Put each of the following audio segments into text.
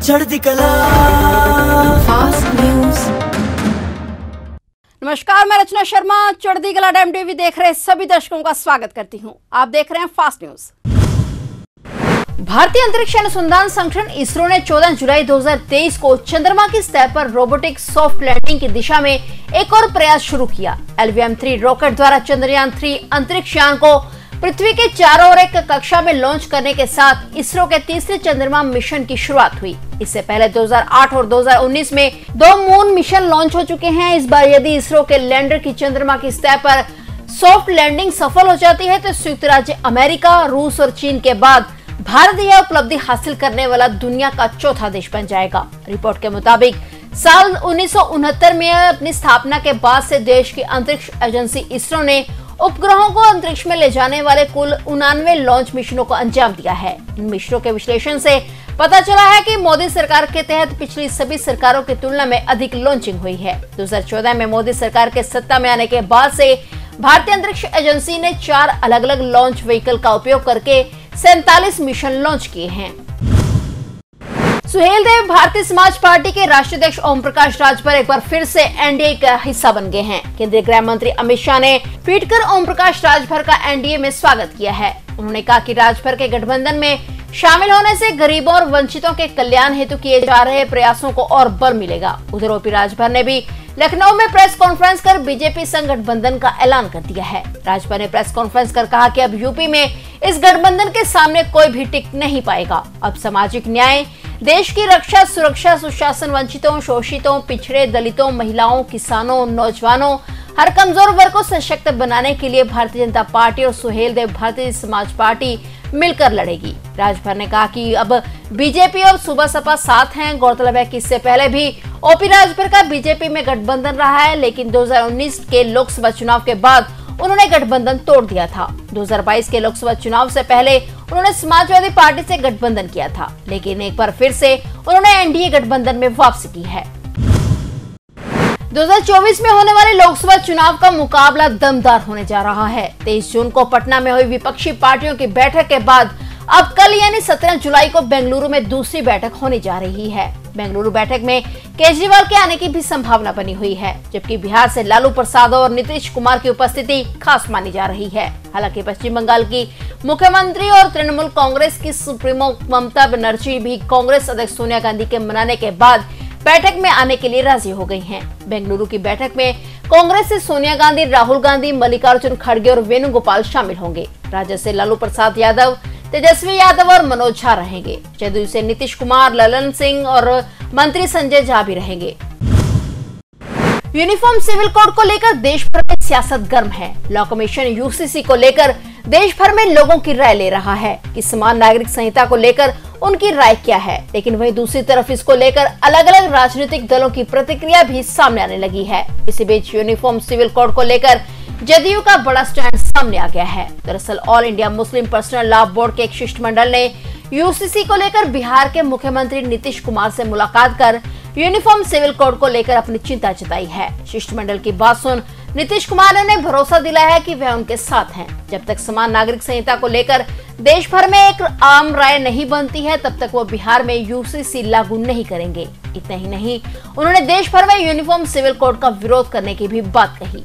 चढ़ती कला fast news. नमस्कार, मैं रचना शर्मा चढ़ती कला टाइम टीवी देख रहे सभी दर्शकों का स्वागत करती हूं। आप देख रहे हैं फास्ट न्यूज। भारतीय अंतरिक्ष अनुसंधान संगठन इसरो ने 14 जुलाई 2023 को चंद्रमा की सतह पर रोबोटिक सॉफ्ट लैंडिंग की दिशा में एक और प्रयास शुरू किया। LVM-3 रॉकेट द्वारा चंद्रयान 3 अंतरिक्ष यान को पृथ्वी के चारों ओर एक कक्षा में लॉन्च करने के साथ इसरो के तीसरे चंद्रमा मिशन की शुरुआत हुई। इससे पहले 2008 और 2019 में 2 मून मिशन लॉन्च हो चुके हैं। इस बार यदि इसरो के लैंडर की चंद्रमा की सतह पर सॉफ्ट लैंडिंग सफल हो जाती है तो संयुक्त राज्य अमेरिका, रूस और चीन के बाद भारत यह उपलब्धि हासिल करने वाला दुनिया का चौथा देश बन जाएगा। रिपोर्ट के मुताबिक साल 1969 में अपनी स्थापना के बाद से देश की अंतरिक्ष एजेंसी इसरो ने उपग्रहों को अंतरिक्ष में ले जाने वाले कुल 89 लॉन्च मिशनों को अंजाम दिया है। इन मिशनों के विश्लेषण से पता चला है कि मोदी सरकार के तहत पिछली सभी सरकारों की तुलना में अधिक लॉन्चिंग हुई है। 2014 में मोदी सरकार के सत्ता में आने के बाद से भारतीय अंतरिक्ष एजेंसी ने 4 अलग अलग लॉन्च व्हीकल का उपयोग करके 47 मिशन लॉन्च किए हैं। सुहेल देव भारतीय समाज पार्टी के राष्ट्रीय अध्यक्ष ओम प्रकाश राजभर एक बार फिर से एनडीए का हिस्सा बन गए हैं। केंद्रीय गृह मंत्री अमित शाह ने ट्वीट कर ओम प्रकाश राजभर का एनडीए में स्वागत किया है। उन्होंने कहा कि राजभर के गठबंधन में शामिल होने से गरीबों और वंचितों के कल्याण हेतु किए जा रहे प्रयासों को और बल मिलेगा। उधर ओपी राजभर ने भी लखनऊ में प्रेस कॉन्फ्रेंस कर बीजेपी संग गठबंधन का ऐलान कर दिया है। राजभर ने प्रेस कॉन्फ्रेंस कर कहा कि अब यूपी में इस गठबंधन के सामने कोई भी टिक नहीं पाएगा। अब सामाजिक न्याय, देश की रक्षा, सुरक्षा, सुशासन, वंचितों, शोषितों, पिछड़े, दलितों, महिलाओं, किसानों, नौजवानों, हर कमजोर वर्ग को सशक्त बनाने के लिए भारतीय जनता पार्टी और सुहेल देव भारतीय समाज पार्टी मिलकर लड़ेगी। राजभर ने कहा कि अब बीजेपी और सुबह सपा साथ हैं। गौरतलब है कि इससे पहले भी ओपी राजभर का बीजेपी में गठबंधन रहा है, लेकिन 2019 के लोकसभा चुनाव के बाद उन्होंने गठबंधन तोड़ दिया था। 2022 के लोकसभा चुनाव से पहले उन्होंने समाजवादी पार्टी से गठबंधन किया था, लेकिन एक बार फिर से उन्होंने एनडीए गठबंधन में वापसी की है। 2024 में होने वाले लोकसभा चुनाव का मुकाबला दमदार होने जा रहा है। 23 जून को पटना में हुई विपक्षी पार्टियों की बैठक के बाद अब कल यानी 17 जुलाई को बेंगलुरु में दूसरी बैठक होने जा रही है। बेंगलुरु बैठक में केजरीवाल के आने की भी संभावना बनी हुई है, जबकि बिहार से लालू प्रसाद और नीतीश कुमार की उपस्थिति खास मानी जा रही है। हालांकि पश्चिम बंगाल की मुख्यमंत्री और तृणमूल कांग्रेस की सुप्रीमो ममता बनर्जी भी कांग्रेस अध्यक्ष सोनिया गांधी के मनाने के बाद बैठक में आने के लिए राजी हो गई हैं। बेंगलुरु की बैठक में कांग्रेस से सोनिया गांधी, राहुल गांधी, मल्लिकार्जुन खड़गे और वेणुगोपाल शामिल होंगे। राज्य से लालू प्रसाद यादव, तेजस्वी यादव और मनोज झा रहेंगे। जदयू से नीतीश कुमार, ललन सिंह और मंत्री संजय झा भी रहेंगे। यूनिफॉर्म सिविल कोड को लेकर देश भर में सियासत गर्म है। लॉ कमीशन यूसीसी को लेकर देश भर में लोगों की राय ले रहा है कि समान नागरिक संहिता को लेकर उनकी राय क्या है, लेकिन वहीं दूसरी तरफ इसको लेकर अलग अलग राजनीतिक दलों की प्रतिक्रिया भी सामने आने लगी है। इसी बीच यूनिफॉर्म सिविल कोड को लेकर जदयू का बड़ा स्टैंड सामने आ गया है। दरअसल all India Muslim personal law board के एक शिष्टमंडल ने यूसीसी को लेकर बिहार के मुख्यमंत्री नीतीश कुमार से मुलाकात कर यूनिफॉर्म सिविल कोड को लेकर अपनी चिंता जताई है। शिष्टमंडल की बात सुन नीतीश कुमार ने उन्हें भरोसा दिलाया है कि वे उनके साथ हैं। जब तक समान नागरिक संहिता को लेकर देश भर में एक आम राय नहीं बनती है, तब तक वो बिहार में यूसीसी लागू नहीं करेंगे। इतना ही नहीं, उन्होंने देश भर में यूनिफॉर्म सिविल कोड का विरोध करने की भी बात कही।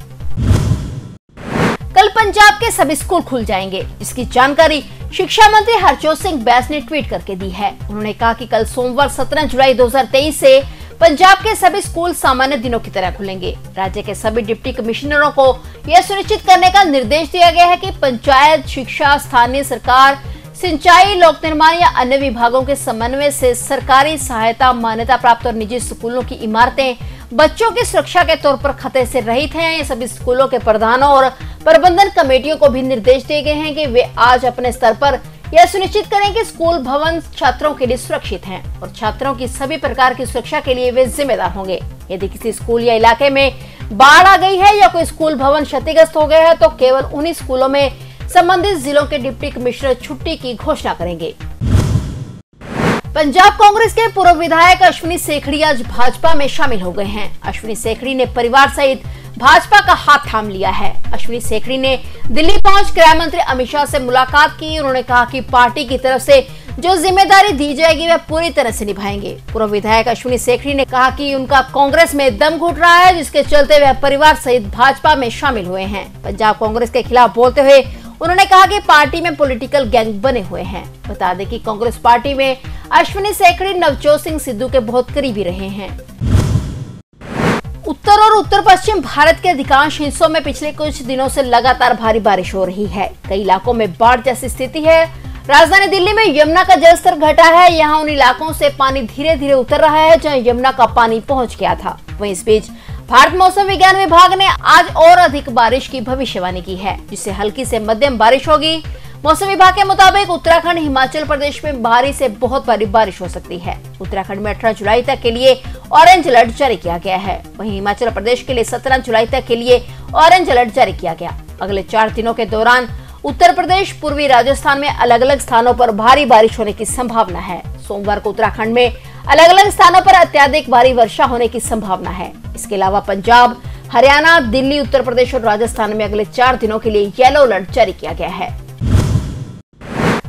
कल पंजाब के सभी स्कूल खुल जाएंगे, इसकी जानकारी शिक्षा मंत्री हरजोत सिंह बैस ने ट्वीट करके दी है। उन्होंने कहा कि कल सोमवार 17 जुलाई 2023 से पंजाब के सभी स्कूल सामान्य दिनों की तरह खुलेंगे। राज्य के सभी डिप्टी कमिश्नरों को यह सुनिश्चित करने का निर्देश दिया गया है कि पंचायत, शिक्षा, स्थानीय सरकार, सिंचाई, लोक निर्माण या अन्य विभागों के समन्वय से सरकारी सहायता, मान्यता प्राप्त और निजी स्कूलों की इमारतें बच्चों की सुरक्षा के तौर पर खतरे से रहित हैं। ये सभी स्कूलों के प्रधानों और प्रबंधन कमेटियों को भी निर्देश दिए गए हैं कि वे आज अपने स्तर पर यह सुनिश्चित करें कि स्कूल भवन छात्रों के लिए सुरक्षित हैं और छात्रों की सभी प्रकार की सुरक्षा के लिए वे जिम्मेदार होंगे। यदि किसी स्कूल या इलाके में बाढ़ आ गई है या कोई स्कूल भवन क्षतिग्रस्त हो गया है तो केवल उन्हीं स्कूलों में संबंधित जिलों के डिप्टी कमिश्नर छुट्टी की घोषणा करेंगे। पंजाब कांग्रेस के पूर्व विधायक अश्विनी सेखड़ी आज भाजपा में शामिल हो गए हैं। अश्विनी सेखड़ी ने परिवार सहित भाजपा का हाथ थाम लिया है। अश्विनी सेखड़ी ने दिल्ली पहुंच गृह मंत्री अमित शाह से मुलाकात की। उन्होंने कहा कि पार्टी की तरफ से जो जिम्मेदारी दी जाएगी वह पूरी तरह से निभाएंगे। पूर्व विधायक अश्विनी सेखड़ी ने कहा कि उनका कांग्रेस में दम घुट रहा है, जिसके चलते वह परिवार सहित भाजपा में शामिल हुए हैं। पंजाब कांग्रेस के खिलाफ बोलते हुए उन्होंने कहा कि पार्टी में पॉलिटिकल गैंग बने हुए हैं। बता दें कि कांग्रेस पार्टी में अश्विनी सेखड़ी नवजोत सिंह सिद्धू के बहुत करीबी रहे हैं। उत्तर और उत्तर पश्चिम भारत के अधिकांश हिस्सों में पिछले कुछ दिनों से लगातार भारी बारिश हो रही है। कई इलाकों में बाढ़ जैसी स्थिति है। राजधानी दिल्ली में यमुना का जलस्तर घटा है। यहाँ उन इलाकों से पानी धीरे धीरे उतर रहा है जहाँ यमुना का पानी पहुँच गया था। वहीं इस बीच भारत मौसम विज्ञान विभाग ने आज और अधिक बारिश की भविष्यवाणी की है, जिससे हल्की से मध्यम बारिश होगी। मौसम विभाग के मुताबिक उत्तराखंड, हिमाचल प्रदेश में भारी से बहुत भारी बारिश हो सकती है। उत्तराखंड में 18 जुलाई तक के लिए ऑरेंज अलर्ट जारी किया गया है। वहीं हिमाचल प्रदेश के लिए 17 जुलाई तक के लिए ऑरेंज अलर्ट जारी किया गया। अगले 4 दिनों के दौरान उत्तर प्रदेश, पूर्वी राजस्थान में अलग अलग स्थानों पर भारी बारिश होने की संभावना है। सोमवार को उत्तराखंड में अलग अलग स्थानों पर अत्यधिक भारी वर्षा होने की संभावना है। इसके अलावा पंजाब, हरियाणा, दिल्ली, उत्तर प्रदेश और राजस्थान में अगले 4 दिनों के लिए येलो अलर्ट जारी किया गया है।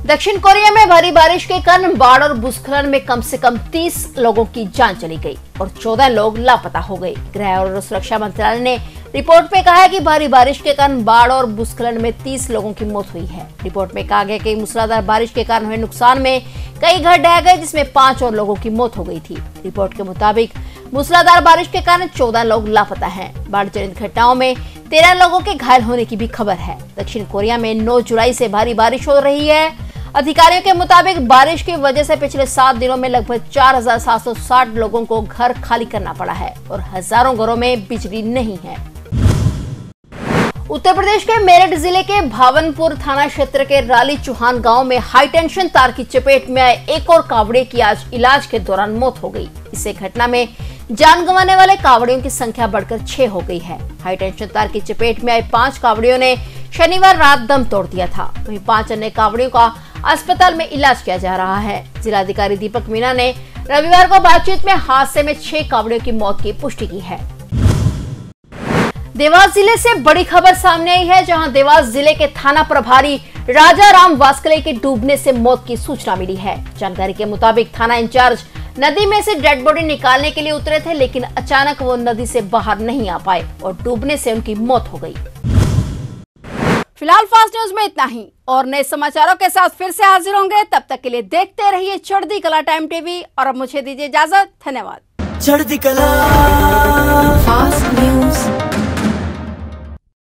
दक्षिण कोरिया में भारी बारिश के कारण बाढ़ और भूस्खलन में कम से कम 30 लोगों की जान चली गई और 14 लोग लापता हो गए। गृह और सुरक्षा मंत्रालय ने रिपोर्ट में कहा है कि भारी बारिश के कारण बाढ़ और भूस्खलन में 30 लोगों की मौत हुई है। रिपोर्ट में कहा गया कि मूसलाधार बारिश के कारण हुए नुकसान में कई घर ढह गए, जिसमें 5 और लोगों की मौत हो गई थी। रिपोर्ट के मुताबिक मूसलाधार बारिश के कारण 14 लोग लापता हैं। बाढ़ जनित घटनाओं में 13 लोगों के घायल होने की भी खबर है। दक्षिण कोरिया में 9 जुलाई से भारी बारिश हो रही है। अधिकारियों के मुताबिक बारिश की वजह से पिछले 7 दिनों में लगभग 4760 लोगों को घर खाली करना पड़ा है और हजारों घरों में बिजली नहीं है। उत्तर प्रदेश के मेरठ जिले के भावनपुर थाना क्षेत्र के राली चौहान गांव में हाई टेंशन तार की चपेट में आए एक और कावड़िए की आज इलाज के दौरान मौत हो गई। इस घटना में जान गंवाने वाले कावड़ियों की संख्या बढ़कर 6 हो गई है। हाई टेंशन तार की चपेट में आए 5 कावड़ियों ने शनिवार रात दम तोड़ दिया था। वहीं 5 अन्य कावड़ियों का अस्पताल में इलाज किया जा रहा है। जिलाधिकारी दीपक मीणा ने रविवार को बातचीत में हादसे में 6 कावड़ियों की मौत की पुष्टि की है। देवास जिले से बड़ी खबर सामने आई है, जहां देवास जिले के थाना प्रभारी राजा राम वास्कले के डूबने से मौत की सूचना मिली है। जानकारी के मुताबिक थाना इंचार्ज नदी में से डेड बॉडी निकालने के लिए उतरे थे, लेकिन अचानक वो नदी से बाहर नहीं आ पाए और डूबने से उनकी मौत हो गई। फिलहाल फास्ट न्यूज में इतना ही और नए समाचारों के साथ फिर से हाजिर होंगे। तब तक के लिए देखते रहिए चढ़ती कला टाइम टीवी और अब मुझे दीजिए इजाजत। धन्यवाद। चढ़ती कला फास्ट न्यूज।